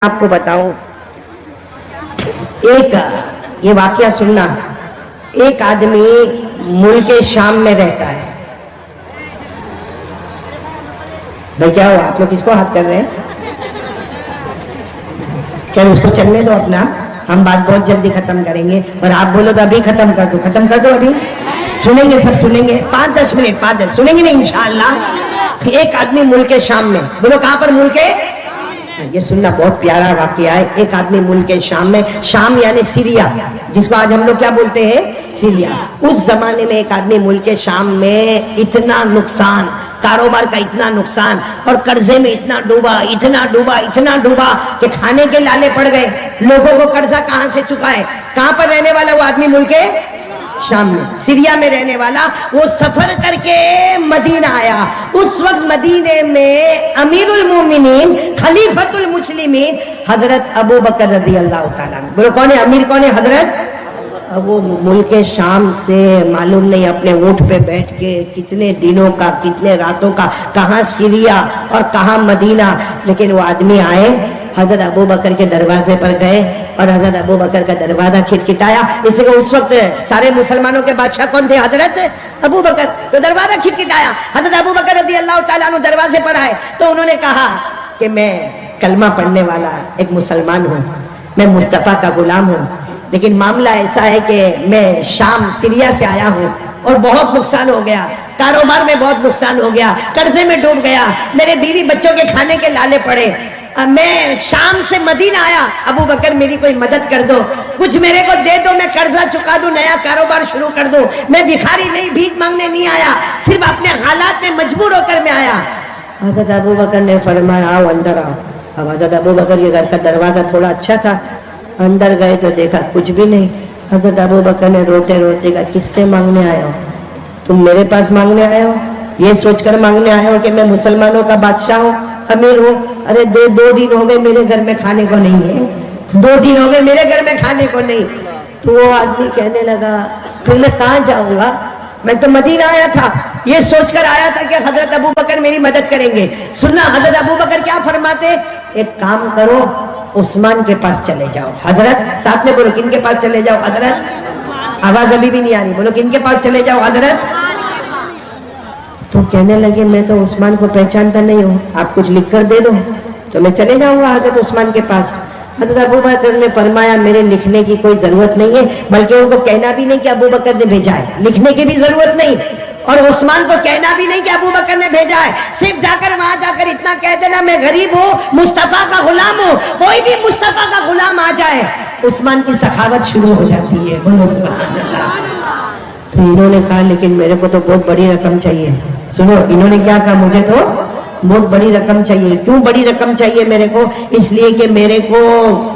आपको बताऊं, एक ये वाकया सुनना। एक आदमी मुल्क शाम में रहता है। भाई क्या हुआ, आप लोग किसको हाथ कर रहे हैं? क्या उसको चलने दो अपना, हम बात बहुत जल्दी खत्म करेंगे। और आप बोलो तो अभी खत्म कर दो, खत्म कर दो अभी। सुनेंगे, सब सुनेंगे, 5-10 मिनट 5-10 सुनेंगे ना इंशाअल्लाह। एक आदमी मुल्क शाम में, बोलो कहां पर? मुल्क, ये सुनना, बहुत प्यारा वाकया है। एक आदमी मुल्क शाम में, शाम यानी सीरिया, जिसको आज हम लोग क्या बोलते हैं? सीरिया। उस जमाने में एक आदमी मुल्क शाम में इतना नुकसान, कारोबार का इतना नुकसान और कर्जे में इतना डूबा, इतना डूबा, इतना डूबा कि खाने के लाले पड़ गए। लोगों को कर्जा कहां से चुकाए? कहां पर रहने वाला वो आदमी? मुल्क शाम में, सीरिया में रहने वाला। वो सफर करके मदीना आया। उस वक्त मदीने में अमीरुल मोमिनीन, खलीफतुल मुस्लिमीन हजरत अबू बकर रज़ी अल्लाह तआला। बोलो कौन है अमीर? कौन है? हजरत। अब वो मुल्क शाम से मालूम नहीं अपने ऊंट पे बैठ के कितने दिनों का, कितने रातों का, कहां सीरिया और कहां मदीना। लेकिन वो आदमी आए, हजरत अबू बकर के दरवाजे पर गए और हजरत अबू बकर का दरवाजा खिटखिटाया। इसलिए उस वक्त सारे मुसलमानों के बादशाह कौन थे? हजरत अबू बकर। तो दरवाजा खिटखिटाया, हजरत अबू बकर रज़ी अल्लाह तआला अन्हु दरवाजे पर आए। तो उन्होंने कहा कि मैं कलमा पढ़ने वाला एक मुसलमान हूँ, मैं मुस्तफ़ा का गुलाम हूँ, लेकिन मामला ऐसा है कि मैं शाम सीरिया से आया हूँ और बहुत नुकसान हो गया, कारोबार में बहुत नुकसान हो गया, कर्जे में डूब गया, मेरे बीवी बच्चों के खाने के लाले पड़े। मैं शाम से मदीना आया, अबू बकर मेरी कोई मदद कर दो, कुछ मेरे को दे दो, मैं कर्जा चुका दूं, नया कारोबार शुरू कर दूं। मैं भिखारी नहीं, भीख मांगने नहीं आया, सिर्फ अपने हालात में मजबूर होकर मैं आया। हजरत अबू बकर ने फरमाया आओ अंदर आओ। अब हजरत अबू बकर के घर का दरवाजा थोड़ा अच्छा था, अंदर गए तो देखा कुछ भी नहीं। हजरत अबू बकर ने रोते रोते कहा किससे मांगने आए हो? तुम मेरे पास मांगने आए हो? ये सोचकर मांगने आए हो कि मैं मुसलमानों का बादशाह हूँ, अमीर हूँ? अरे 2 दिन हो गए मेरे घर में खाने को नहीं है, 2 दिन हो गए मेरे घर में खाने को नहीं। तो वो आदमी कहने लगा फिर मैं कहाँ जाऊंगा, मैं तो मदीना आया था, ये सोचकर आया था कि हजरत अबू बकर मेरी मदद करेंगे। सुनना, हजरत अबू बकर क्या फरमाते? एक काम करो, उस्मान के पास चले जाओ। हजरत, साथ में बोलो किन के पास चले जाओ? हजरत। आवाज अभी भी नहीं आ रही, बोलो किन के पास चले जाओ? हजरत। तो कहने लगे मैं तो उस्मान को पहचानता नहीं हूँ, आप कुछ लिख कर दे दो तो मैं चले जाऊंगा हजरत उस्मान के पास। हजरत अबू बकर ने फरमाया मेरे लिखने की कोई जरूरत नहीं है, बल्कि उनको कहना भी नहीं कि अबू बकर ने भेजा है, लिखने की भी जरूरत नहीं। और उस्मान को कहना भी नहीं कि अबू बकर ने भेजा है, सिर्फ जाकर वहां जाकर इतना कह देना मैं गरीब हूँ, मुस्तफा का गुलाम हूँ। कोई भी मुस्तफा का गुलाम आ जाए, उस्मान की सखावत शुरू हो जाती है। बोलो सुभान अल्लाह। तो इन्होंने कहा लेकिन मेरे को तो बहुत बड़ी रकम चाहिए। सुनो, इन्होंने क्या कहा? मुझे तो बहुत बड़ी रकम चाहिए। क्यों बड़ी रकम चाहिए मेरे को? इसलिए कि मेरे को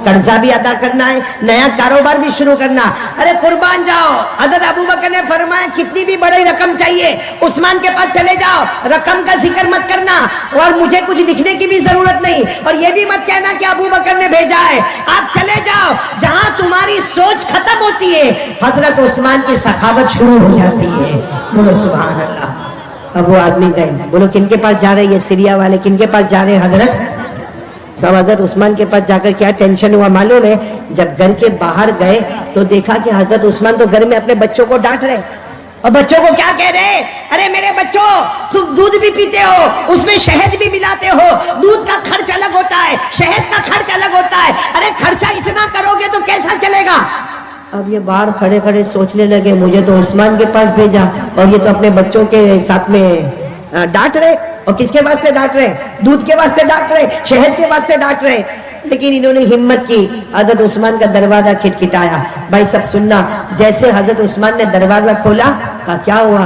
कर्जा भी अदा करना है, नया कारोबार भी शुरू करना। अरे कुर्बान जाओ। हजरत अबू बकर ने फरमाया कितनी भी बड़ी रकम चाहिए, उस्मान के पास चले जाओ, रकम का जिक्र मत करना और मुझे कुछ लिखने की भी जरूरत नहीं, और ये भी मत कहना कि अबू बकर ने भेजा है। आप चले जाओ, जहां तुम्हारी सोच खत्म होती है हजरत उस्मान की सखावत शुरू हो जाती है। बोलो सुभान अल्लाह। अब वो आदमी गए, बोलो किनके पास जा रहे? ये सीरिया वाले किनके पास जा रहे हैं? हजरत। तो हजरत उस्मान के पास जाकर क्या टेंशन हुआ मालूम है? जब घर के बाहर गए तो देखा कि हजरत उस्मान तो घर में अपने बच्चों को डांट रहे, और बच्चों को क्या कह रहे? अरे मेरे बच्चों, तुम दूध भी पीते हो, उसमें शहद भी मिलाते हो, दूध का खर्च अलग होता है, शहद का खर्च अलग होता है, अरे खर्चा इतना करोगे तो कैसा चलेगा? अब ये बाहर खड़े खड़े सोचने लगे मुझे तो उस्मान के पास भेजा और ये तो अपने बच्चों के साथ में डांट रहे। और किसके वास्ते डांट रहे? दूध के वास्ते डांट रहे, शहद के वास्ते डांट रहे। लेकिन इन्होंने हिम्मत की, हजरत उस्मान का दरवाजा खिटखिटाया। भाई सब सुनना, जैसे हजरत उस्मान ने दरवाजा खोला, कहा क्या हुआ?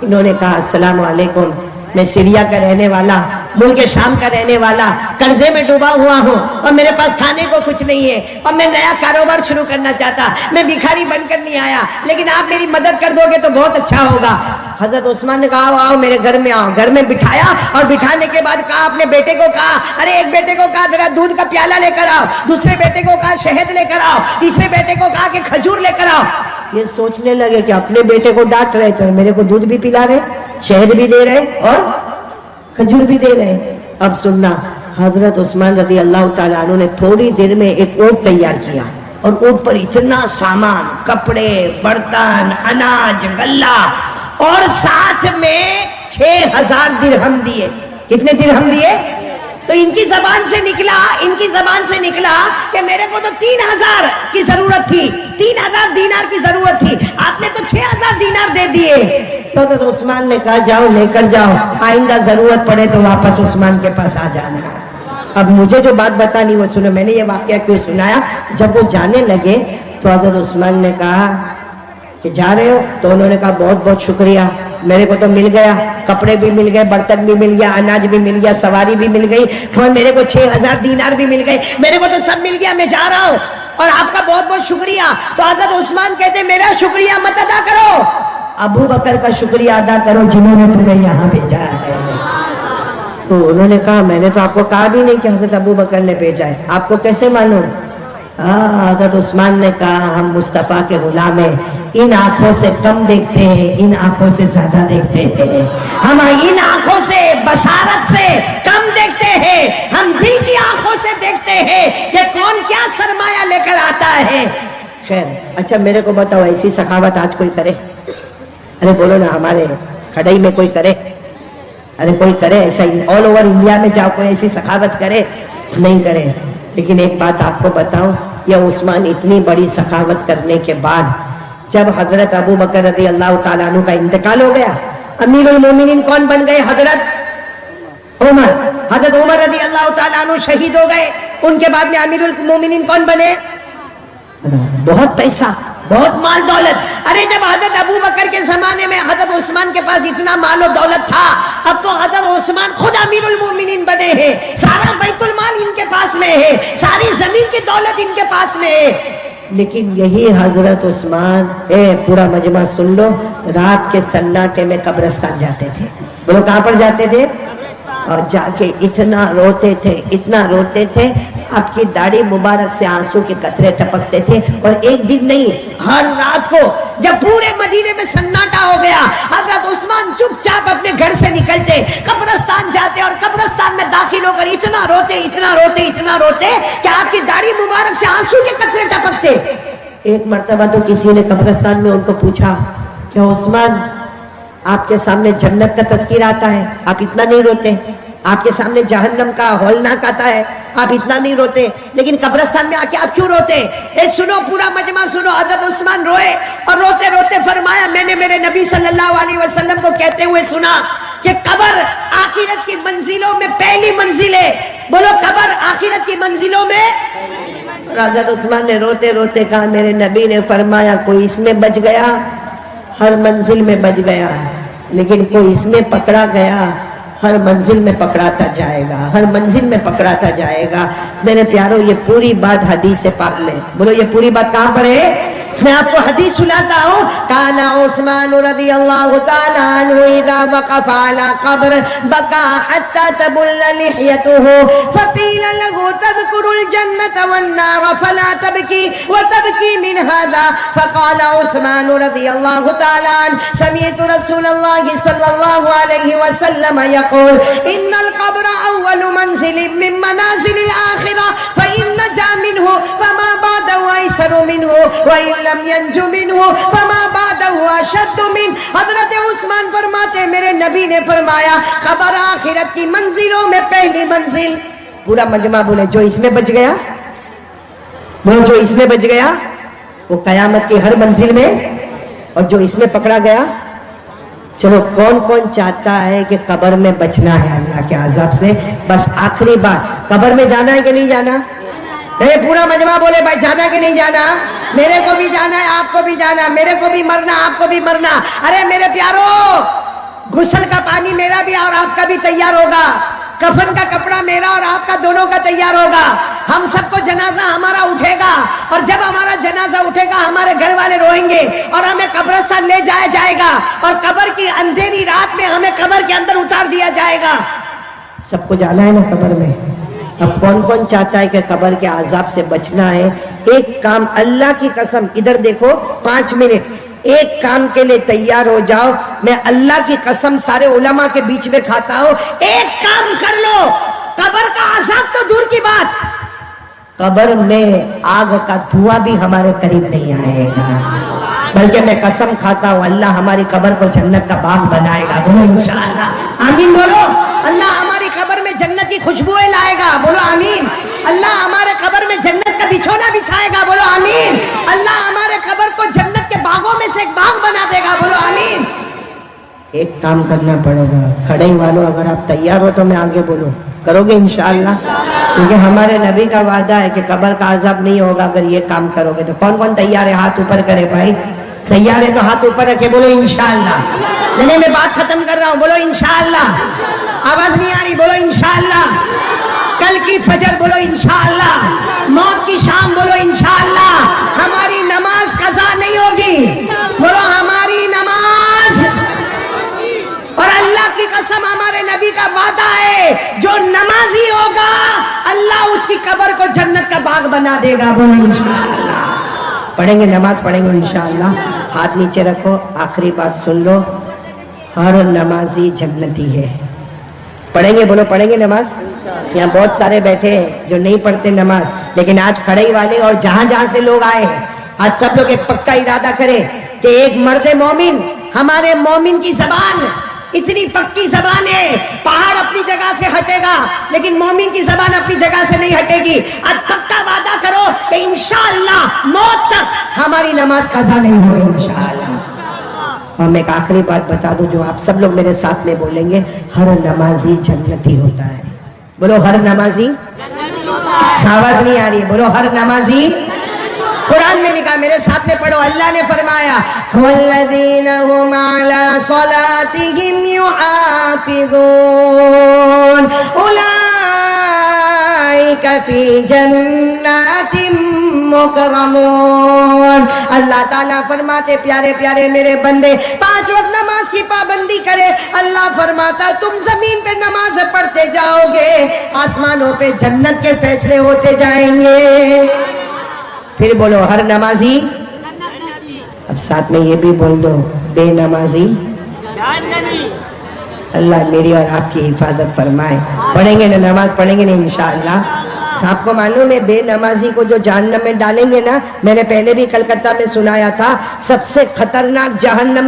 इन्होंने कहा अस्सलाम वालेकुम, मैं सीरिया का रहने वाला, मुल्क शाम का रहने वाला, कर्जे में डूबा हुआ हूँ और मेरे पास खाने को कुछ नहीं है और मैं नया कारोबार शुरू करना चाहता, मैं भिखारी बनकर नहीं आया, लेकिन आप मेरी मदद कर दोगे तो बहुत अच्छा होगा। हजरत उस्मान ने कहा आओ मेरे घर में आओ। घर में बिठाया और बिठाने के बाद कहा अपने बेटे को कहा, अरे एक बेटे को कहा जरा दूध का प्याला लेकर आओ, दूसरे बेटे को कहा शहद लेकर आओ, तीसरे बेटे को कहा कि खजूर लेकर आओ। ये सोचने लगे कि अपने बेटे को डांट रहे थे, मेरे को दूध भी पिला रहे, शहद भी दे रहे और खजूर भी दे रहे। अब सुनना, حضرت عثمان رضی اللہ تعالیٰ عنہ نے تھوڑی دیر میں ایک اونٹ تیار کیا اور اونٹ پر اتنا سامان، کپڑے، برتن، اناج، غلہ اور ساتھ میں 6000 درہم دیے. کتنے درہم دیے؟ تو ان کی زبان سے نکلا کہ میرے کو تو 3000 کی ضرورت تھی، 3000 دینار کی ضرورت تھی، آپ نے تو 6000 دینار دے دیے. تو حضرت عثمان نے کہا جاؤ لے کر جاؤ، آئندہ ضرورت پڑے تو واپس عثمان کے پاس آ جانا. اب مجھے جو بات بتانی وہ سنو. میں نے یہ واقعہ کیوں سنایا؟ جب وہ جانے لگے تو حضرت عثمان نے کہا کہ جا رہے ہو؟ تو انہوں نے کہا بہت بہت شکریہ، میرے کو تو مل گیا، کپڑے بھی مل گئے، برتن بھی مل گیا، اناج بھی مل گیا، سواری بھی مل گئی، اور میرے کو 6000 دینار بھی مل گئے، میرے کو تو سب مل گیا، میں جا رہا ہوں اور آپ کا بہت بہت شکریہ. تو حضرت عثمان کہتے میرا شکریہ مت ادا کرو، ابو بکر کا شکریہ ادا کرو جنہوں نے تمہیں یہاں بھیجا ہے. تو انہوں نے کہا میں نے تو آپ کو کہا بھی نہیں کہ حضرت ابو بکر نے بھیجا ہے، آپ کو کیسے معلوم؟ حضرت عثمان نے کہا ہم مصطفیٰ کے غلام ہیں، ان آنکھوں سے کم دیکھتے ہیں، ان آنکھوں سے زیادہ دیکھتے ہیں. ہم ان آنکھوں سے بصارت سے کم دیکھتے ہیں، ہم دل کی آنکھوں سے دیکھتے ہیں کہ کون کیا سرمایہ لے کر آتا ہے. خیر اچھا میرے کو بتاؤ ایسی سخاوت آج کوئی کرے؟ ارے بولو نا، ہمارے کھڑائی میں کوئی کرے؟ ارے کوئی کرے ایسا ہی؟ آل اوور انڈیا میں جاؤ کوئی ایسی سخاوت کرے؟ نہیں کرے. لیکن ایک بات آپ کو بتاؤں، یہ عثمان اتنی بڑی سخاوت کرنے کے بعد جب حضرت ابو بکر رضی اللہ تعالیٰ عنہ کا انتقال ہو گیا، امیر المومنین کون بن گئے؟ حضرت عمر. حضرت عمر رضی اللہ تعالیٰ عنہ شہید ہو گئے، ان کے بعد میں امیر المومنین کون بنے؟ بہت پیسہ، بہت مال دولت. ارے جب حضرت ابو بکر کے زمانے میں حضرت عثمان کے پاس اتنا مال و دولت تھا، اب تو حضرت عثمان خود امیر المومنین بنے ہیں، سارا بیت المال ان کے پاس میں ہے، ساری زمین کی دولت ان کے پاس میں ہے. لیکن یہی حضرت عثمان پورا مجمع سن لو، رات کے سناٹے میں قبرستان جاتے تھے. بولو کہاں پر جاتے تھے؟ اور جا کے اتنا روتے تھے آپ کی داڑھی مبارک سے آنسو کے قطرے ٹپکتے تھے. اور ایک دن نہیں، ہر رات کو جب پورے مدینے میں سناٹا ہو گیا، حضرت عثمان چپ چاپ اپنے گھر سے نکلتے، قبرستان جاتے اور قبرستان میں داخل ہو کر اتنا روتے کہ آپ کی داڑھی مبارک سے آنسو کے قطرے ٹپکتے. ایک مرتبہ تو کسی نے قبرستان میں ان کو پوچھا کہ عثمان آپ کے سامنے جنت کا تذکر آتا ہے، آپ اتنا نہیں روتے؟ آپ کے سامنے جہنم کا ہولناک آتا ہے، آپ اتنا نہیں روتے، لیکن قبرستان میں آ کے آپ کیوں روتے؟ سنو پورا مجمع سنو. حضرت عثمان روئے اور روتے فرمایا میں نے میرے نبی صلی اللہ علیہ وسلم کو کہتے ہوئے سنا کہ قبر آخرت کی منزلوں میں پہلی منزل ہے. بولو قبر آخرت کی منزلوں میں. حضرت عثمان نے روتے کہا میرے نبی نے فرمایا کوئی اس میں بچ گیا ہر منزل میں بچ گیا، لیکن کوئی اس میں پکڑا گیا ہر منزل میں پکڑاتا جائے گا. میرے پیارو یہ پوری بات حدیث پاک میں. بولو یہ پوری بات کہاں پر ہے؟ میں آپ کو حدیث سناتا ہوں. کان عثمان رضی اللہ تعالی عنہ اذا وقف على قبر بكى حتى تبل لحيته فقيل له تذكر الجنة والنار فلا تبكي وتبكي من هذا فقال عثمان رضي الله تعالى عنه سمعت رسول الله صلى الله عليه وسلم يقول ان القبر اول منزل من منازل الآخرة فإن نجا منه فما بعده أيسر منه وإن لم ينجو منه فما بعده اشد من. حضرت عثمان فرماتے میرے نبی نے فرمایا قبر آخرت کی منزلوں میں پہلی منزل. پورا مجمع بولے جو اس میں بچ گیا، بولو جو اس میں بچ گیا وہ قیامت کی ہر منزل میں، اور جو اس میں پکڑا گیا. چلو کون چاہتا ہے کہ قبر میں بچنا ہے اللہ کے عذاب سے؟ بس آخری بات، قبر میں جانا ہے کہ نہیں جانا؟ پورا مجمع بولے بھائی جانا کہ نہیں جانا؟ میرے کو بھی جانا ہے، آپ کو بھی جانا، میرے کو بھی مرنا، آپ کو بھی مرنا. ارے میرے پیارو، غسل کا پانی میرا بھی اور آپ کا بھی تیار ہوگا، کفن کا کپڑا میرا اور آپ کا دونوں کا تیار ہوگا. ہم سب کو جنازہ ہمارا اٹھے گا، اور جب ہمارا جنازہ اٹھے گا ہمارے گھر والے روئیں گے اور ہمیں قبرستان لے جایا جائے گا، اور قبر کی اندھیری رات میں ہمیں قبر کے اندر اتار دیا جائے گا. سب کو جانا ہے نا قبر میں. اب کون چاہتا ہے کہ قبر کے عذاب سے بچنا ہے؟ ایک کام، اللہ کی قسم، ادھر دیکھو 5 منٹ، ایک کام کے لیے تیار ہو جاؤ. میں اللہ کی قسم سارے علماء کے بیچ میں کھاتا ہوں، ایک کام کر لو. कब्र का आजाब तो दूर की बात, कब्र में आग का धुआं भी हमारे करीब नहीं आएगा, बल्कि मैं कसम खाता हूं अल्लाह हमारी कब्र को जन्नत का बाग बनाएगा। बोलो इंशाअल्लाह, आमीन बोलो। अल्लाह हमारी कब्र में जन्नत की खुशबुएं लाएगा, बोलो आमीन। अल्लाह हमारे कब्र में जन्नत का बिछोना बिछाएगा, बोलो आमीन। अल्लाह हमारे कब्र को जन्नत के बागों में से एक बाग बना देगा, बोलो आमीन। एक काम करना पड़ेगा, खड़े वालों अगर आप तैयार हो तो मैं आगे बोलूं, करोगे इंशाअल्लाह? क्योंकि हमारे नबी का वादा है कि कब्र का अज़ाब नहीं होगा अगर ये काम करोगे। तो कौन कौन तैयार है? हाथ ऊपर करे भाई, तैयार है तो हाथ ऊपर रखे, बोलो इंशाअल्लाह। नहीं मैं बात खत्म कर रहा हूं, बोलो इंशाअल्लाह। आवाज नहीं आ रही, बोलो इंशाअल्लाह। कल की फजर बोलो इंशाअल्लाह, मौत की शाम बोलो इंशाअल्लाह। हमारी नमाज कज़ा नहीं होगी, बोलो हमारी नमाज, और अल्लाह की कसम हमारे नबी का वादा है जो नमाजी होगा अल्लाह उसकी कब्र को जन्नत का बाग बना देगा, बोलो इंशाअल्लाह। पढ़ेंगे, नमाज पढ़ेंगे इंशाअल्लाह। हाथ नीचे रखो, आखिरी बात सुन लो, हर नमाजी जन्नती है। पढ़ेंगे, बोलो पढ़ेंगे नमाज। यहाँ बहुत सारे बैठे हैं जो नहीं पढ़ते नमाज, लेकिन आज खड़े वाले और जहां जहां से लोग आए हैं, आज सब लोग एक पक्का इरादा करें कि एक मर्द मोमिन, हमारे मोमिन की जबान इतनी पक्की जबान है, पहाड़ अपनी जगह से हटेगा लेकिन मोमिन की जबान अपनी जगह से नहीं हटेगी। आज पक्का वादा करो कि इंशाअल्लाह मौत तक हमारी नमाज कज़ा नहीं होगी इंशाअल्लाह। और मैं एक आखिरी बात बता दूं जो आप सब लोग मेरे साथ में बोलेंगे, हर नमाजी जन्नती होता है। बोलो हर नमाजी, आवाज नहीं आ रही है, बोलो हर नमाजी। कुरान में लिखा, मेरे साथ में पढ़ो, अल्लाह ने फरमाया वल्लज़ीना हुम अला सलातिहिम युहाफ़िज़ून उलाइका फी जन्नातिम मुकरमून। अल्लाह ताला फरमाते प्यारे प्यारे मेरे बंदे 5 वक्त नमाज की पाबंदी करे। अल्लाह फरमाता तुम जमीन पे नमाज पढ़ते जाओगे, आसमानों पे जन्नत के फैसले होते जाएंगे। फिर बोलो हर नमाजी, अब साथ में ये भी बोल दो बेनमाजी। अल्लाह मेरी और आपकी हिफाजत फरमाए। पढ़ेंगे ना नमाज, पढ़ेंगे ना इंशाअल्लाह। आपको मालूम है बेनमाजी को जो जहन्नम में डालेंगे ना, मैंने पहले भी कलकत्ता में सुनाया था, सबसे खतरनाक जहन्नम